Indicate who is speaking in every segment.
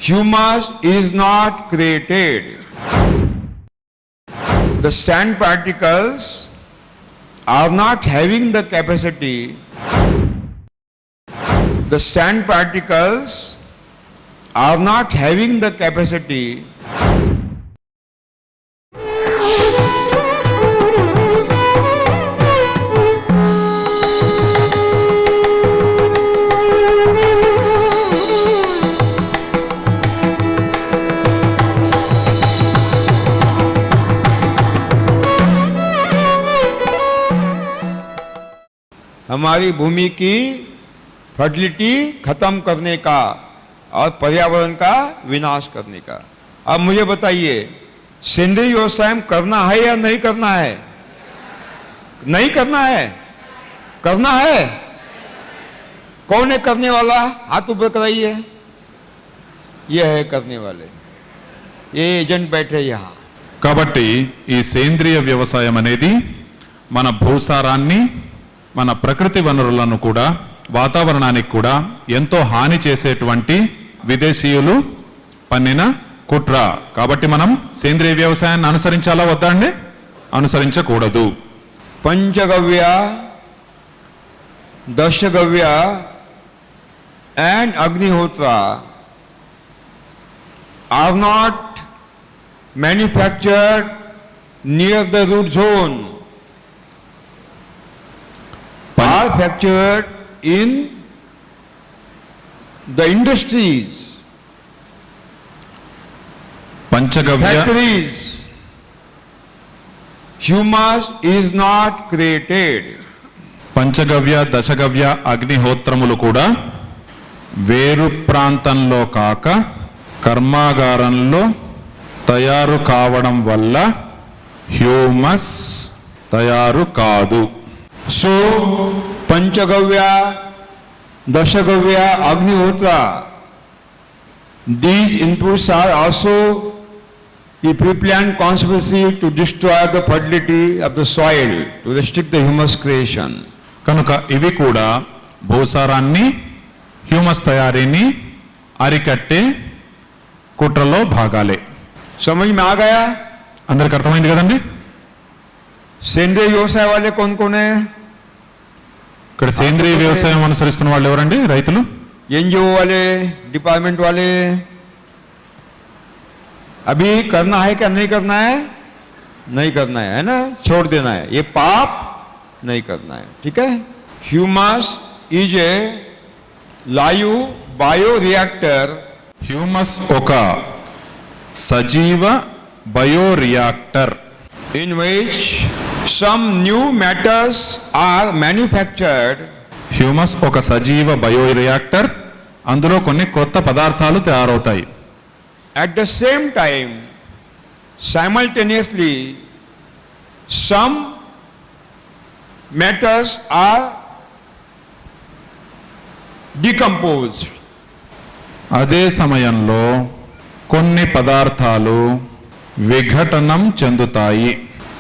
Speaker 1: Humus is not created. The sand particles are not having the capacity. The sand particles are not having the capacity हमारी भूमि की fertility खत्म करने का और पर्यावरण का विनाश करने का। अब मुझे बताइए, सेंद्रीय व्यवसाय करना है या नहीं करना है? नहीं करना है? करना है? कौन है करने वाला? हाथ ऊपर कराइए। यह है करने वाले, ये एजेंट बैठे यहाँ।
Speaker 2: కాబట్టి ఈ సేంద్రియ వ్యవసాయం అనేది మన భూసారాన్ని, మన ప్రకృతి వనరులను కూడా, వాతావరణానికి కూడా ఎంతో హాని చేసేటువంటి విదేశీయులు పన్నిన కుట్ర. కాబట్టి మనం సేంద్రియ వ్యవసాయాన్ని అనుసరించాలా వద్దా అండి? అనుసరించకూడదు.
Speaker 1: పంచగవ్య, దశగవ్య and Agnihotra are not manufactured near the root zone, are manufactured in the industries,
Speaker 2: panchagavya,
Speaker 1: factories. Humus is not created.
Speaker 2: పంచగవ్య, దశగవ్య, అగ్నిహోత్రములు కూడా వేరు ప్రాంతంలో కాక కర్మాగారంలో తయారు కావడం వల్ల హ్యూమస్ తయారు కాదు.
Speaker 1: So, Panchagavya, Dashagavya, Agnihotra, these inputs are also a pre-planned conspiracy to destroy the fertility of the soil, to restrict the humus creation.
Speaker 2: కనుక ఇవి కూడా భూసారాన్ని, హ్యూమస్ తయారీని అరికట్టే కుట్రలో భాగాలే.
Speaker 1: समझ में आ गया?
Speaker 2: అందరికి అర్థమైంది కదండి?
Speaker 1: सेंद्रीय व्यवसाय वाले कौन कौन है?
Speaker 2: ఇక్కడ సేంద్రియ వ్యవసాయం అనుసరిస్తున్న వాళ్ళు ఎవరండి? రైతులు,
Speaker 1: एनजीओ वाले, डिपार्टमेंट वाले। अभी करना है क्या नहीं करना है? नहीं करना है ना, छोड़ देना है, ये पाप नहीं करना है, ठीक है। Humus is a live bioreactor.
Speaker 2: Humus ఒక సజీవ bioreactor
Speaker 1: in which some new matters are manufactured.
Speaker 2: Humus ఒక సజీవ బయోరియాక్టర్, అందులో కొన్ని కొత్త పదార్థాలు తయారవుతాయి.
Speaker 1: At the same time, simultaneously, some matters are decomposed.
Speaker 2: అదే సమయంలో కొన్ని పదార్థాలు విఘటనం చెందుతాయి.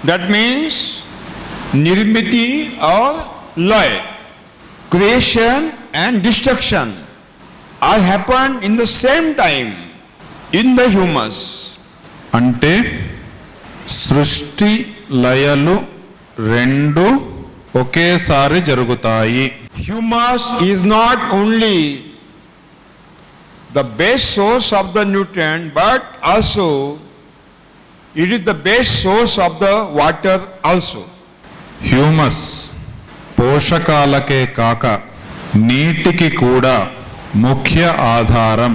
Speaker 1: That means nirmiti or lay, creation and destruction are happened in the same time in the humus.
Speaker 2: అంటే సృష్టి లయలు రెండు ఒకేసారి జరుగుతాయి.
Speaker 1: Humus is not only the best source of the nutrient, but also it is the best source of the water also.
Speaker 2: Humus పోషకాలకే కాక నీటికి కూడా ముఖ్య ఆధారం.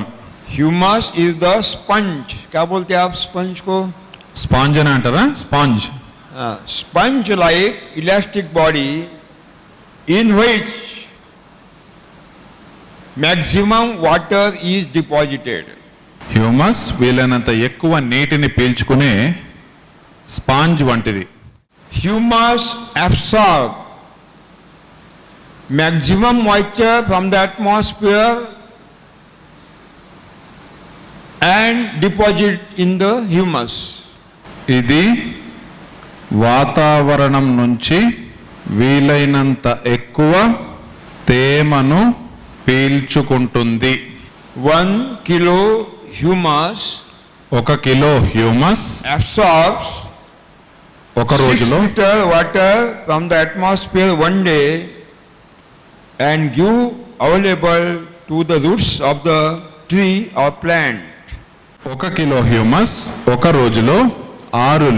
Speaker 1: Humus is the sponge. क्या बोलते हैं आप sponge को?
Speaker 2: స్పాంజ్ అని అంటారా? Sponge.
Speaker 1: Sponge like elastic body in which maximum water is deposited.
Speaker 2: Humus వీలైనంత ఎక్కువ నీటిని పీల్చుకునే స్పాంజ్ వంటిది.
Speaker 1: Humus absorb maximum moisture from the atmosphere and deposit in the humus.
Speaker 2: ఇది వాతావరణం నుంచి వీలైనంత ఎక్కువ తేమను పీల్చుకుంటుంది.
Speaker 1: 1 kilo humus
Speaker 2: 1 kilo humus
Speaker 1: absorbs
Speaker 2: ఒక
Speaker 1: 6
Speaker 2: రోజులో
Speaker 1: liter water from the atmosphere one day and give available to the roots of the tree or plant.
Speaker 2: 1 kilo humus ఒక రోజులో 6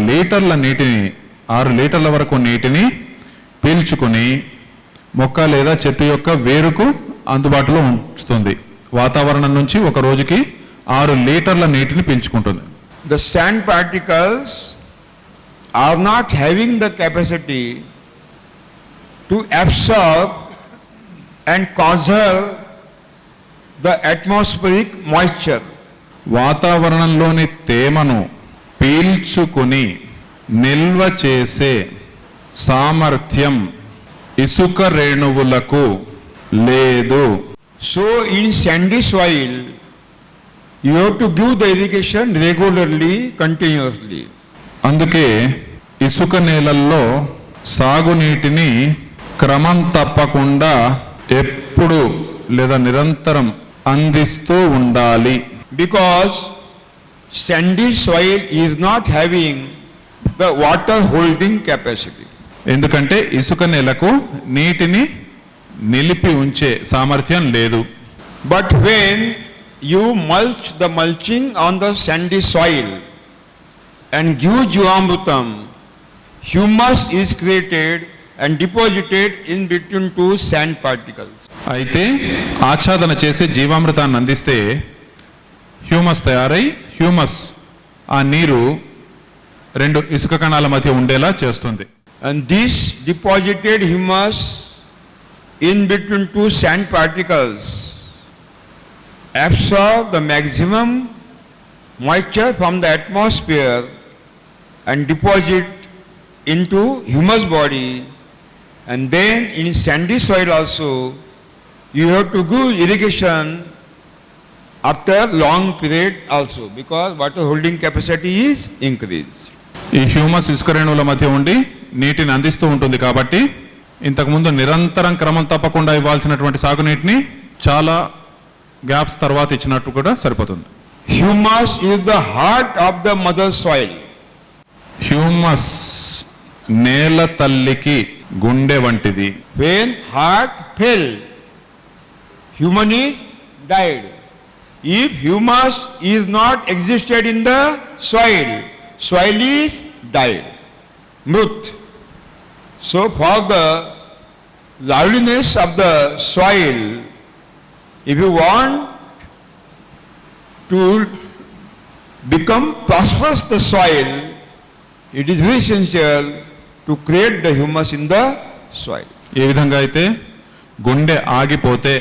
Speaker 2: లీటర్ల వరకు నీటిని పీల్చుకుని మొక్క లేదా చెట్టు యొక్క వేరుకు అందుబాటులో ఉంచుతుంది. వాతావరణం నుంచి ఒక రోజుకి 6 లీటర్ల నీటిని పీల్చుకుంటుంది.
Speaker 1: The sand particles are not having the capacity to absorb and conserve the atmospheric moisture.
Speaker 2: వాతావరణంలోని తేమను పీల్చుకుని నిల్వ చేసే సామర్థ్యం ఇసుక రేణువులకు లేదు.
Speaker 1: So in sandy soil, you have to give the irrigation regularly, continuously.
Speaker 2: అందుకే ఇసుక నేలల్లో సాగునీటిని క్రమం తప్పకుండా ఎప్పుడు లేదా నిరంతరం అందిస్తూ ఉండాలి.
Speaker 1: Because sandy soil is not having the water holding capacity.
Speaker 2: ఎందుకంటే ఇసుక నేలకు నీటిని నిలిపి ఉంచే సామర్థ్యం లేదు.
Speaker 1: But when you mulch the mulching on the sandy soil and give Jivamrutam, humus is created and deposited in between two sand particles.
Speaker 2: అయితే ఆచ్ఛాదన చేసే జీవామృతాన్ని అందిస్తే హ్యూమస్ తయారై హ్యూమస్ ఆ నీరు 2 ఇసుక కణాల మధ్య ఉండేలా చేస్తుంది.
Speaker 1: And this deposited humus in between two sand particles absorb the maximum moisture from the atmosphere and deposit into humus body, and then in sandy soil also you have to give irrigation after long period also, because water holding capacity is increased.
Speaker 2: ఈ humus ఇసుక రేణువుల మధ్య ఉండి నీటిని అందిస్తూ ఉంటుంది కాబట్టి ఇంతకుముందు నిరంతరం క్రమం తప్పకుండా ఇవ్వాల్సినటువంటి సాగునీటిని చాలా గ్యాప్స్ తర్వాత ఇచ్చినట్టు కూడా సరిపోతుంది.
Speaker 1: Humus is the heart of the mother soil.
Speaker 2: Humus నేల తల్లికి గుండె వంటిది.
Speaker 1: When heart fell, human is died. If humus is not existed in the soil, soil is died. Mrut. So for the liveliness of the soil, if you want to become prosperous the soil, it is very essential to create the humus in the soil.
Speaker 2: ఏ విధంగా అయితే గుండె ఆగిపోతే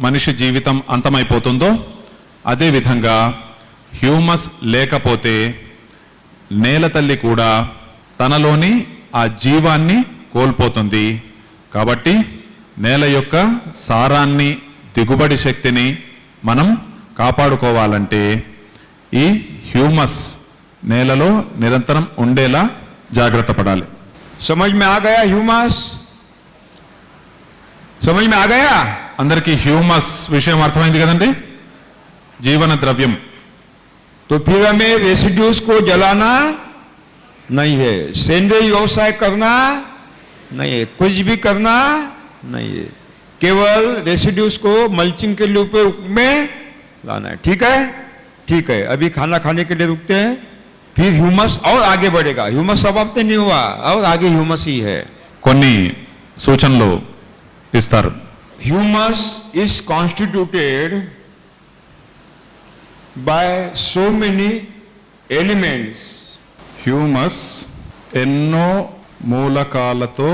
Speaker 2: మనిషి జీవితం అంతమైపోతుందో అదే విధంగా humus లేకపోతే నేల తల్లి కూడా తనలోని ఆ జీవాన్ని కోల్పోతుంది. కాబట్టి నేల యొక్క సారాన్ని, దిగుబడి శక్తిని మనం కాపాడుకోవాలంటే ఈ హ్యూమస్ నేలలో నిరంతరం ఉండేలా జాగ్రత్త పడాలి.
Speaker 1: समझ में आ गया ह्यूमस? समझ में आ गया?
Speaker 2: అందరికీ హ్యూమస్ విషయం అర్థమైంది కదండి? జీవన ద్రవ్యం.
Speaker 1: तो फिर हमें रेसिड्यूज को जलाना नहीं है, सेंद्रीय व्यवसाय करना नहीं है, कुछ भी करना नहीं है, केवल रेसिड्यूज को मल्चिंग के लिए में लाना है. ठीक है? ठीक है. अभी खाना खाने के लिए रुकते हैं, फिर ह्यूमस और आगे बढ़ेगा. ह्यूमस समाप्त नहीं हुआ, और आगे ह्यूमस ही है.
Speaker 2: కొన్ని సూచనలు ఇస్తారు.
Speaker 1: Humus is constituted by so many elements.
Speaker 2: Humus ఎన్నో మూలకాలతో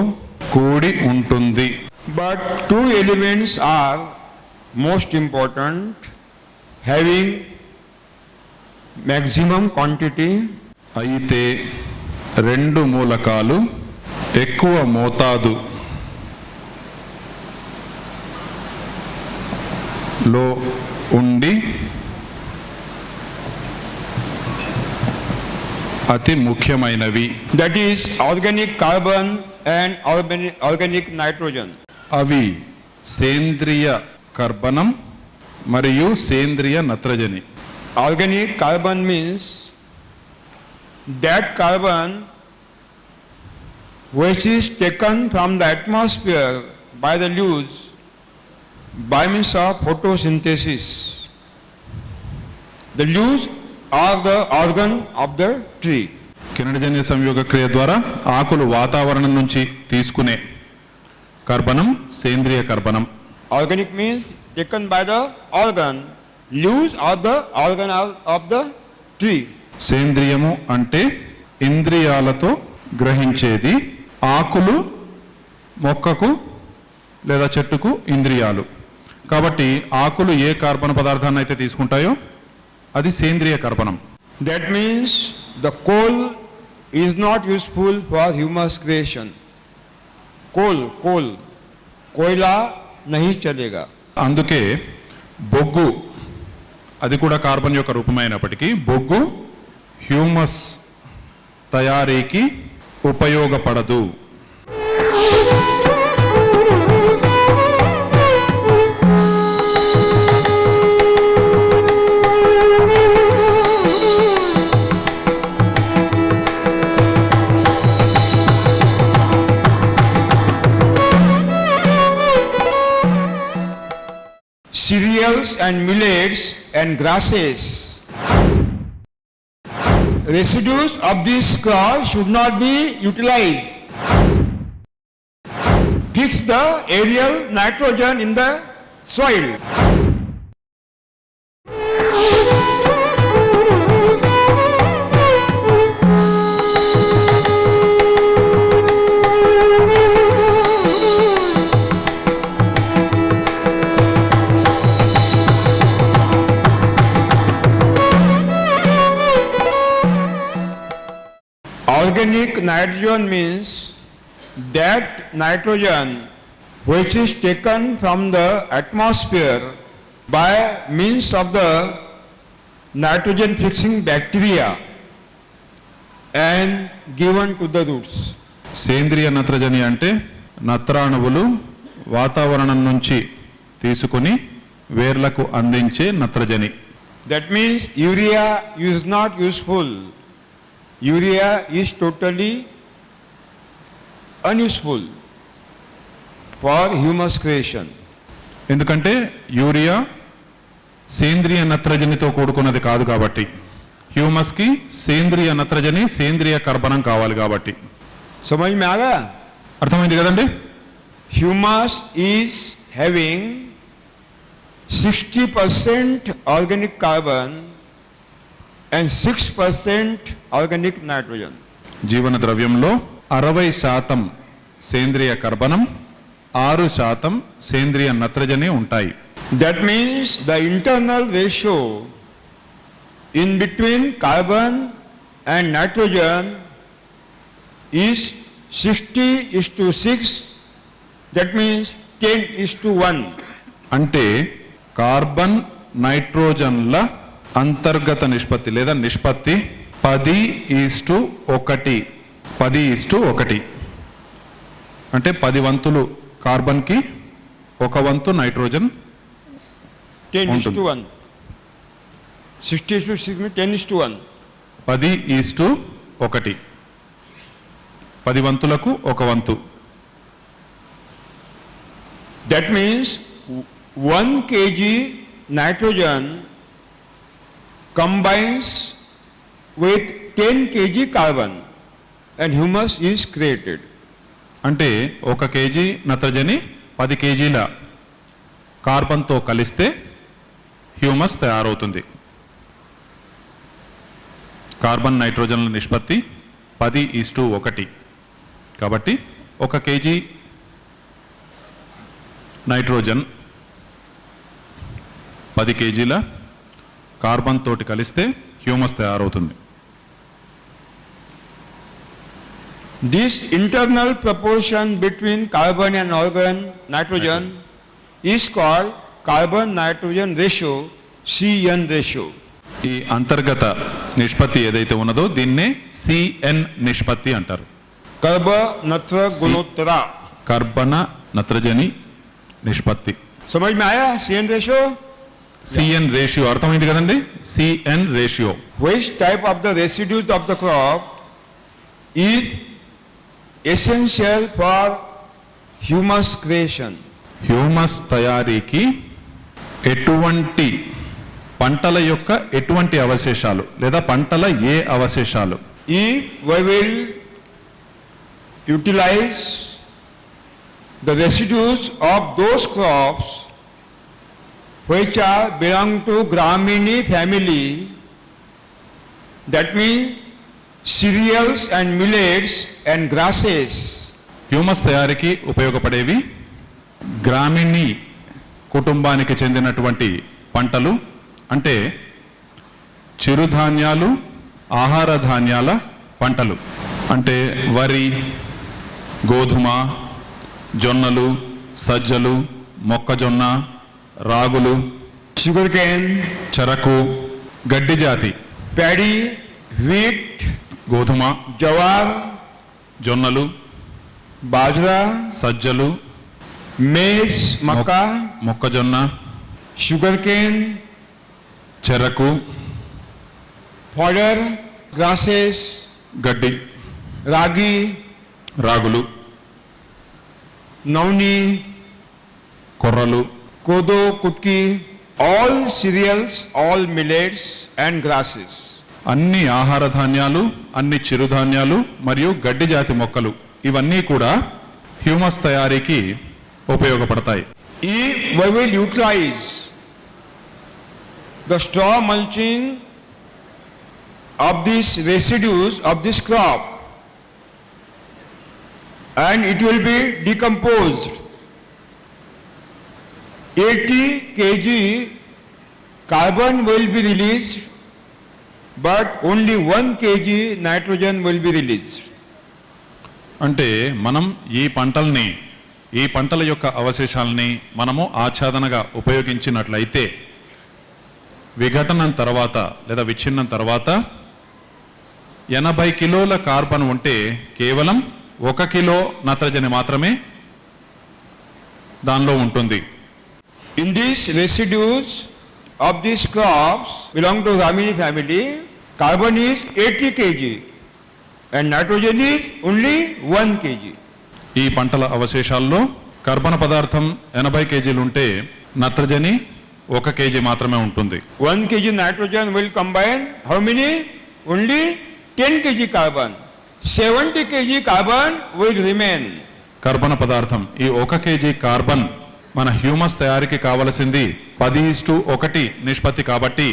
Speaker 2: కూడి ఉంటుంది.
Speaker 1: But two elements are most important, having maximum quantity,
Speaker 2: అయితే రెండు మూలకాలు ఎక్కువ మోతాదు లో ఉండి అతి ముఖ్యమైనవి.
Speaker 1: that is organic carbon and organic nitrogen.
Speaker 2: అవి సేంద్రియ కర్బనం మరియు సేంద్రియ నత్రజని.
Speaker 1: Organic carbon means that carbon which is taken from the atmosphere by the leaves by means of photosynthesis. The leaves are the organ of the tree.
Speaker 2: కిరణజన్య సంయోగ క్రియ ద్వారా ఆకులు వాతావరణం నుంచి తీసుకునే కర్బనం సేంద్రియ కర్బనం.
Speaker 1: Organic means taken by the organ. Leaves are the organ of the tree.
Speaker 2: సేంద్రియము అంటే ఇంద్రియాలతో గ్రహించేది. ఆకులు మొక్కకు లేదా చెట్టుకు ఇంద్రియాలు. కాబట్టి ఆకులు ఏ కార్బన్ పదార్థాన్ని అయితే తీసుకుంటాయో అది సేంద్రియ కర్బనం.
Speaker 1: That means the coal is not useful for humus creation. कोयला नहीं चलेगा.
Speaker 2: అందుకే బొగ్గు అది కూడా కార్బన్ యొక్క రూపమైనప్పటికీ బొగ్గు హ్యూమస్ తయారీకి ఉపయోగపడదు.
Speaker 1: Cereals and millets and grasses. Residues of this crop should not be utilized. Fix the aerial nitrogen in the soil. Organic nitrogen means that nitrogen which is taken from the atmosphere by means of the nitrogen fixing bacteria and given to the roots.
Speaker 2: సేంద్రియ నత్రజని అంటే నత్రాణువులు వాతావరణం నుంచి తీసుకుని వేర్లకు అందించే నత్రజని.
Speaker 1: That means urea is not useful. Urea is totally unuseful for humus creation.
Speaker 2: ఎందుకంటే యూరియా సేంద్రియ నత్రజనితో కూడుకున్నది కాదు కాబట్టి, హ్యూమస్కి సేంద్రియ నత్రజని సేంద్రియ కర్బనం కావాలి కాబట్టి.
Speaker 1: समझ में आ गया?
Speaker 2: అర్థమైంది కదండి?
Speaker 1: Humus is having 60% organic carbon and 6% organic nitrogen.
Speaker 2: జీవన ద్రవ్యంలో 60% సేంద్రియ కర్బనం, 6% సేంద్రియ నత్రజని ఉంటాయి.
Speaker 1: That means the internal ratio in between carbon and nitrogen is 60:6. That means 10:1.
Speaker 2: అంటే కార్బన్ నైట్రోజన్ల అంతర్గత నిష్పత్తి లేదా నిష్పత్తి 10:1. 10:1 అంటే 10 వంతులు కార్బన్కి 1 వంతు నైట్రోజన్
Speaker 1: 10:1. 60:6 means 10:1.
Speaker 2: 10:1. 10 వంతులకు 1 వంతు.
Speaker 1: That means 1 kg nitrogen combines with 10 kg carbon and humus is created.
Speaker 2: అంటే 1 కేజీ నత్రజని 10 కేజీల కార్బన్తో కలిస్తే హ్యూమస్ తయారవుతుంది. కార్బన్ నైట్రోజన్ల నిష్పత్తి 10:1. కాబట్టి 1 కేజీ నైట్రోజన్ 10 కేజీల కార్బన్ తోటి కలిస్తే హ్యూమస్ తయారవుతుంది.
Speaker 1: This internal proportion between carbon and nitrogen is called carbon-nitrogen ratio, CN ratio.
Speaker 2: ఈ అంతర్గత నిష్పత్తి ఏదైతే ఉన్నదో దీన్నే CN నిష్పత్తి అంటారు.
Speaker 1: कार्बन-नत्र गुणोत्तरा.
Speaker 2: కర్బన నత్రజని నిష్పత్తి.
Speaker 1: समझ में आया CN ratio?
Speaker 2: CN రేషియో అర్థమైంది కదండి. CN ratio.
Speaker 1: Which type of the residues of the crop is essential for humus creation?
Speaker 2: Humus తయారీకి ఎటువంటి పంటల యొక్క ఎటువంటి అవశేషాలు లేదా పంటల ఏ అవశేషాలు
Speaker 1: If we will utilize the residues of those crops which are belong to Gramini family, that means cereals and millets and grasses,
Speaker 2: humus తయారీకి ఉపయోగపడేవి గ్రామీణి కుటుంబానికి చెందినటువంటి పంటలు అంటే చిరుధాన్యాలు, ఆహార ధాన్యాల పంటలు అంటే వరి, గోధుమ, జొన్నలు, సజ్జలు, మొక్కజొన్న, రాగులు,
Speaker 1: sugarcane,
Speaker 2: చెరకు, గడ్డి జాతి,
Speaker 1: paddy, wheat,
Speaker 2: గోధుమ,
Speaker 1: jawar,
Speaker 2: జొన్నలు,
Speaker 1: bajra,
Speaker 2: సజ్జలు,
Speaker 1: maize, makkah,
Speaker 2: మొక్కజొన్న,
Speaker 1: sugarcane,
Speaker 2: చెరకు,
Speaker 1: fodder, grasses,
Speaker 2: గడ్డి,
Speaker 1: ragi,
Speaker 2: రాగులు,
Speaker 1: nauni,
Speaker 2: కొర్రలు,
Speaker 1: kodo, kutki, all cereals, all millets and grasses.
Speaker 2: అన్ని ఆహార ధాన్యాలు, అన్ని చిరుధాన్యాలు మరియు గడ్డి జాతి మొక్కలు ఇవన్నీ కూడా హ్యూమస్ తయారీకి ఉపయోగపడతాయి.
Speaker 1: If we will utilize the straw mulching of these residues of this crop and it will be decomposed, 80 kg carbon will be released, but only 1 kg nitrogen will be released.
Speaker 2: అంటే మనం ఈ పంటల యొక్క అవశేషాలని మనము ఆచ్ఛాదనగా ఉపయోగించినట్లయితే విఘటనం తర్వాత లేదా విచ్ఛిన్నం తర్వాత 80 కిలోల కార్బన్ ఉంటే కేవలం 1 కిలో నత్రజని మాత్రమే దానిలో ఉంటుంది.
Speaker 1: In these residues of these crops belong to Ramini family, carbon is 80 kg and nitrogen is only 1 kg.
Speaker 2: ఈ పంటల అవశేషాల్లో కర్బన పదార్థం 80 కేజీలు ఉంటే నత్రజని 1 కేజీ మాత్రమే ఉంటుంది.
Speaker 1: 1 kg nitrogen will combine how many? Only 10 kg carbon. 70 kg carbon will remain.
Speaker 2: కర్బన పదార్థం ఈ 1 కేజీ కార్బన్ మన హ్యూమస్ తయారీకి కావలసింది 10:1 నిష్పత్తి కాబట్టి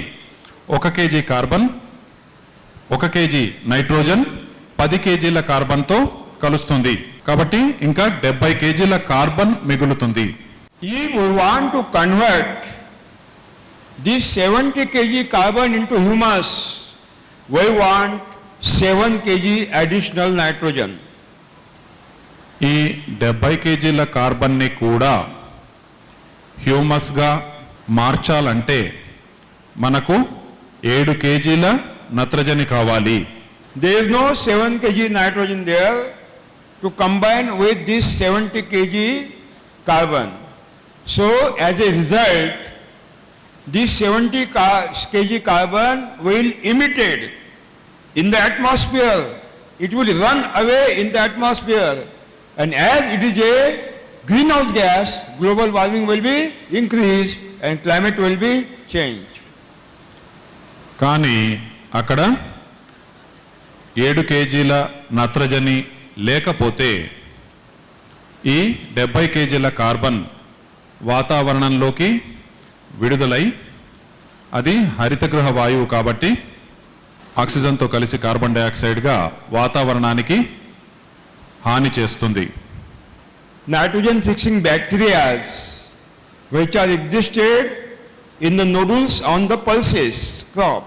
Speaker 2: 1 కేజీ కార్బన్ 1 కేజీ నైట్రోజన్ 10 కేజీల కార్బన్తో కలుస్తుంది కాబట్టి ఇంకా 70 కేజీల కార్బన్ మిగులుతుంది.
Speaker 1: If we want to convert this 70 kg carbon into humus, we want 7 kg additional nitrogen.
Speaker 2: ఈ 70 కేజీల కార్బన్ని కూడా హ్యూమస్గా మార్చాలంటే మనకు 7 కేజీల నత్రజని కావాలి.
Speaker 1: There is no 7 kg nitrogen there to combine with this 70 kg carbon. So as a result, this 70 kg carbon will emitted in the atmosphere. It will run away in the atmosphere. And as it is a greenhouse gas, global warming will be increased and climate will be changed.
Speaker 2: కానీ అక్కడ 7 కేజీల నత్రజని లేకపోతే ఈ 70 కేజీల carbon వాతావరణంలోకి విడుదలై అది హరితగృహ వాయువు కాబట్టి ఆక్సిజన్తో కలిసి కార్బన్ డయాక్సైడ్గా వాతావరణానికి హాని చేస్తుంది.
Speaker 1: Nitrogen fixing bacteria which are existed in the nodules on the pulses crop.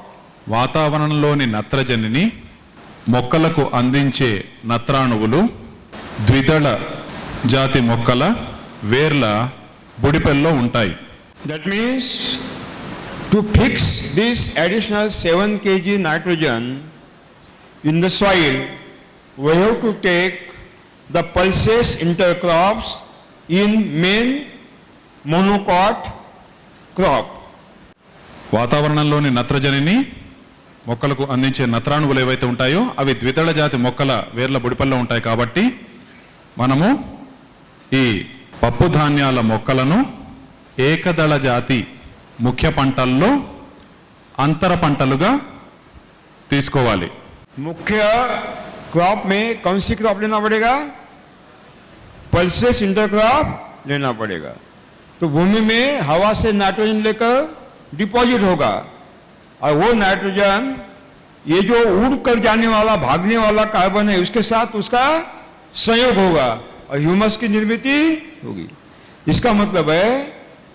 Speaker 2: వాతావరణంలోని నత్రజనిని మొక్కలకు అందించే నత్రాణువులు ద్విదళ జాతి మొక్కల వేర్ల బుడిపెల్లో ఉంటాయి.
Speaker 1: That means to fix this additional 7 kg nitrogen in the soil, we have to take the pulses intercrops in main monocot crop.
Speaker 2: వాతావరణంలోని నత్రజనిని మొక్కలకు అందించే నత్రాణువులు ఏవైతే ఉంటాయో అవి ద్విదళ జాతి మొక్కల వేర్ల బుడిపల్లో ఉంటాయి. కాబట్టి మనము ఈ పప్పు ధాన్యాల మొక్కలను ఏకదళ జాతి ముఖ్య పంటల్లో అంతర పంటలుగా తీసుకోవాలి.
Speaker 1: मुख्य क्रॉप में कौन सी क्रॉप लेना पड़ेगा? पल्सेस इंटरक्रॉप लेना पड़ेगा. तो भूमि में हवा से नाइट्रोजन लेकर डिपॉजिट होगा और वो नाइट्रोजन ये जो उड़ कर जाने वाला भागने वाला कार्बन है उसके साथ उसका संयोग होगा और ह्यूमस की निर्मित होगी. इसका मतलब है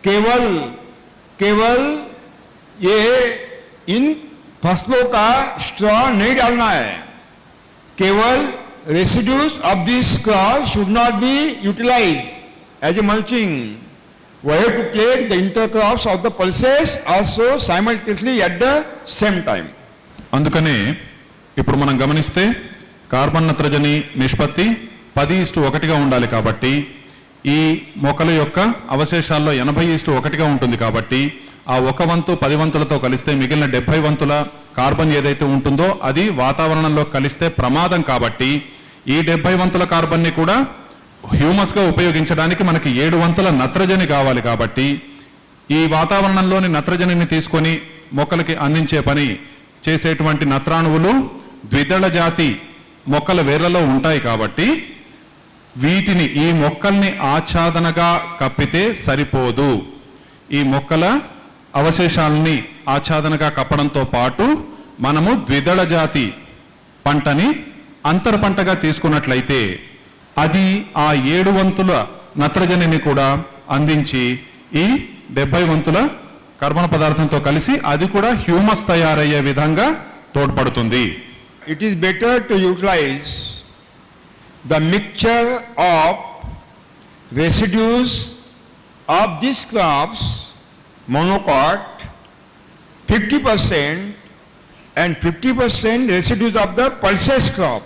Speaker 1: केवल ये इन फसलों का स्ट्रॉ नहीं डालना है. केवल residues of this crop should not be utilised as a mulching. We have to take the intercrops of the pulses also simultaneously at the same time.
Speaker 2: అందుకనే ఇప్పుడు మనం గమనిస్తే కార్బన్ నత్రజని నిష్పత్తి 10:1గా ఉండాలి. కాబట్టి ఈ మొక్కల యొక్క అవశేషాల్లో 80:1గా ఉంటుంది. కాబట్టి ఆ 1 వంతు 10 వంతులతో కలిస్తే మిగిలిన 70 వంతుల కార్బన్ ఏదైతే ఉంటుందో అది వాతావరణంలో కలిస్తే ప్రమాదం. కాబట్టి ఈ 70 వంతుల కార్బన్ని కూడా హ్యూమస్ గా ఉపయోగించడానికి మనకి 7 వంతుల నత్రజని కావాలి. కాబట్టి ఈ వాతావరణంలోని నత్రజనిని తీసుకొని మొక్కలకి అందించే పని చేసేటువంటి నత్రాణువులు ద్విదళ జాతి మొక్కల వేర్లలో ఉంటాయి. కాబట్టి వీటిని ఈ మొక్కల్ని ఆచ్ఛాదనగా కప్పితే సరిపోదు. ఈ మొక్కల అవశేషాలని ఆచ్ఛాదనగా కప్పడంతో పాటు మనము ద్విదళ జాతి పంటని అంతర పంటగా తీసుకున్నట్లయితే అది ఆ 7 వంతుల నత్రజనిని కూడా అందించి ఈ 70 వంతుల కర్బన పదార్థంతో కలిసి అది కూడా హ్యూమస్ తయారయ్యే విధంగా తోడ్పడుతుంది.
Speaker 1: It is better to utilize the mixture of residues of these crops, monocot, 50% and 50% residues of the pulses crop.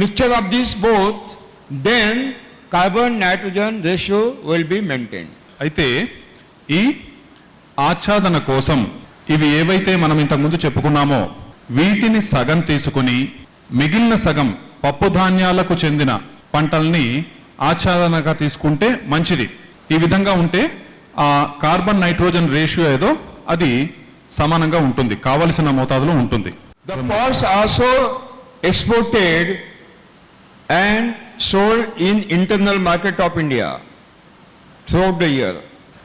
Speaker 1: Mixture of these both, then carbon nitrogen ratio will be maintained.
Speaker 2: అయితే ఈ ఆచ్ఛాదన కోసం ఇవి ఏవైతే మనం ఇంతకుముందు చెప్పుకున్నామో వీటిని సగం తీసుకుని మిగిలిన సగం పప్పు ధాన్యాలకు చెందిన పంటల్ని ఆచ్ఛాదనగా తీసుకుంటే మంచిది. ఈ విధంగా ఉంటే ఆ కార్బన్ నైట్రోజన్ రేషియో ఏదో అది సమానంగా ఉంటుంది, కావలసిన మోతాదులో ఉంటుంది.
Speaker 1: The pods also exported and sold in internal market of India throughout the year.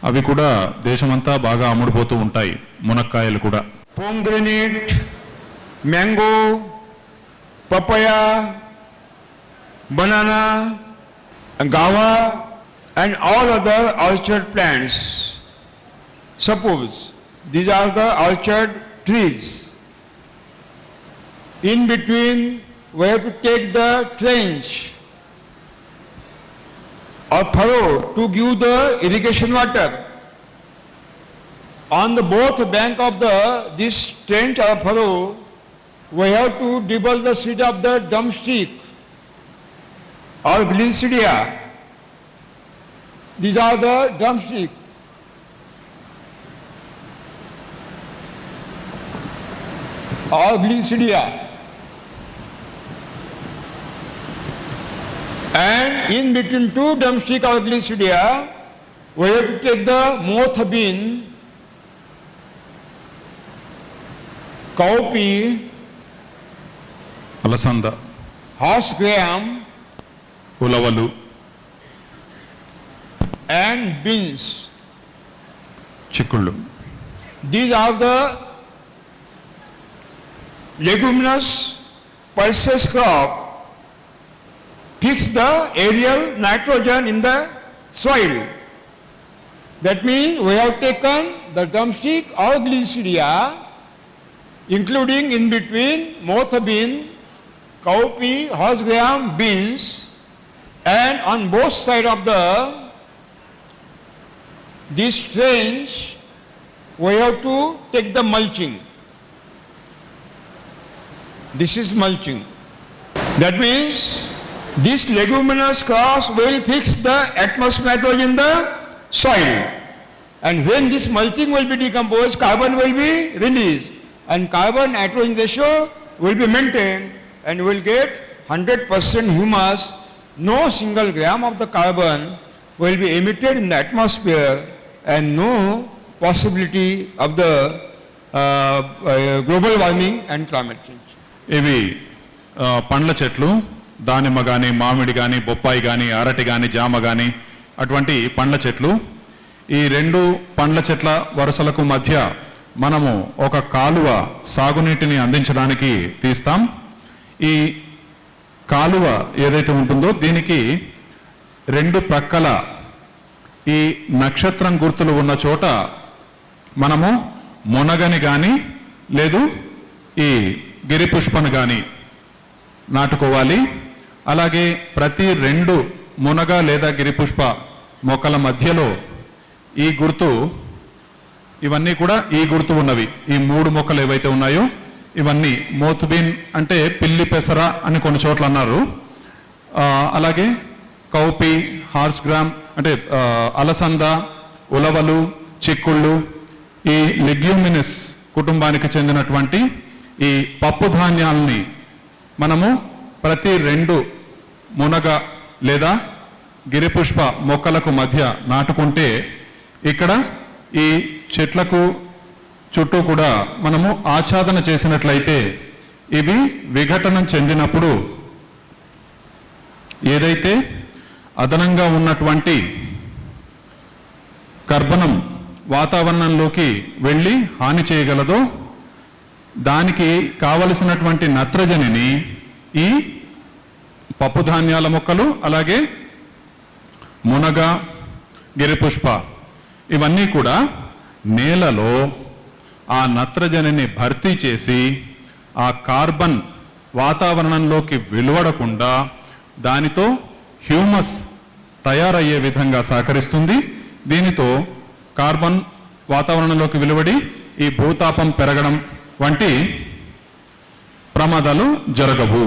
Speaker 2: అవి కూడా దేశమంతా బాగా అమ్ముడుపోతూ ఉంటాయి. మునక్కాయలు కూడా
Speaker 1: Pomegranate, mango, papaya, banana, guava and all other orchard plants. Suppose these are the orchard trees. In between we have to take the trench or furrow to give the irrigation water. On the both bank of this trench or furrow, we have to dibble the seed of the drumstick or Glycidia. These are the drumstick. Or Glycidia. And in between two drumstick or Glycidia, we have to take the moth bean, cowpea,
Speaker 2: అలసంద,
Speaker 1: horse gram,
Speaker 2: ఉలవలు,
Speaker 1: and beans.
Speaker 2: చిక్కుళ్ళు.
Speaker 1: These are the leguminous pulses crop. Fix the aerial nitrogen in the soil. That means we have taken the drumstick or glycidia, including in between motha bean, cowpea, horse gram, beans, and on both sides of these strains, we have to take the mulching. This is mulching. That means this leguminous cross will fix the atmospheric nitrogen in the soil. And when this mulching will be decomposed, carbon will be released. And carbon-nitrogen ratio will be maintained and we will get 100% humus. No single gram of the carbon will be emitted in the atmosphere and no possibility of the global warming and climate change.
Speaker 2: ఇవి పండ్ల చెట్లు, దానిమ్మ కానీ, మామిడి కానీ, బొప్పాయి కానీ, అరటి కానీ, జామ కానీ, అటువంటి పండ్ల చెట్లు. ఈ రెండు పండ్ల చెట్ల వరుసలకు మధ్య మనము ఒక కాలువ సాగునీటిని అందించడానికి తీస్తాం. ఈ కాలువ ఏదైతే ఉంటుందో దీనికి రెండు ప్రక్కల ఈ నక్షత్రం గుర్తులు ఉన్న చోట మనము మునగని కానీ లేదు ఈ గిరి పుష్పను కానీ నాటుకోవాలి. అలాగే ప్రతి రెండు మునగ లేదా గిరిపుష్ప మొక్కల మధ్యలో ఈ గుర్తు, ఇవన్నీ కూడా ఈ గుర్తు ఉన్నవి. ఈ మూడు మొక్కలు ఏవైతే ఉన్నాయో ఇవన్నీ మోతుబీన్ అంటే పిల్లి పెసర అని కొన్ని చోట్ల అన్నారు. అలాగే కౌపి, హార్స్ గ్రామ్ అంటే అలసంద, ఉలవలు, చిక్కుళ్ళు, ఈ లెగ్యూమినస్ కుటుంబానికి చెందినటువంటి ఈ పప్పు ధాన్యాలని మనము ప్రతి రెండు మునగ లేదా గిరిపుష్ప మొక్కలకు మధ్య నాటుకుంటే ఇక్కడ ఈ చెట్లకు చుట్టూ కూడా మనము ఆచ్ఛాదన చేసినట్లయితే ఇవి విఘటనం చెందినప్పుడు ఏదైతే అదనంగా ఉన్నటువంటి కర్బనం వాతావరణంలోకి వెళ్ళి హాని చేయగలదో దానికి కావలసినటువంటి నత్రజనిని ఈ పప్పు ధాన్యాల మొక్కలు అలాగే మునగ, గిరిపుష్ప ఇవన్నీ కూడా నేలలో ఆ నత్రజనిని భర్తీ చేసి ఆ కార్బన్ వాతావరణంలోకి వెలువడకుండా దానితో హ్యూమస్ తయారయ్యే విధంగా సహకరిస్తుంది. దీనితో కార్బన్ వాతావరణంలోకి వెలువడి ఈ భూతాపం పెరగడం వంటి ప్రమాదాలు జరగవు.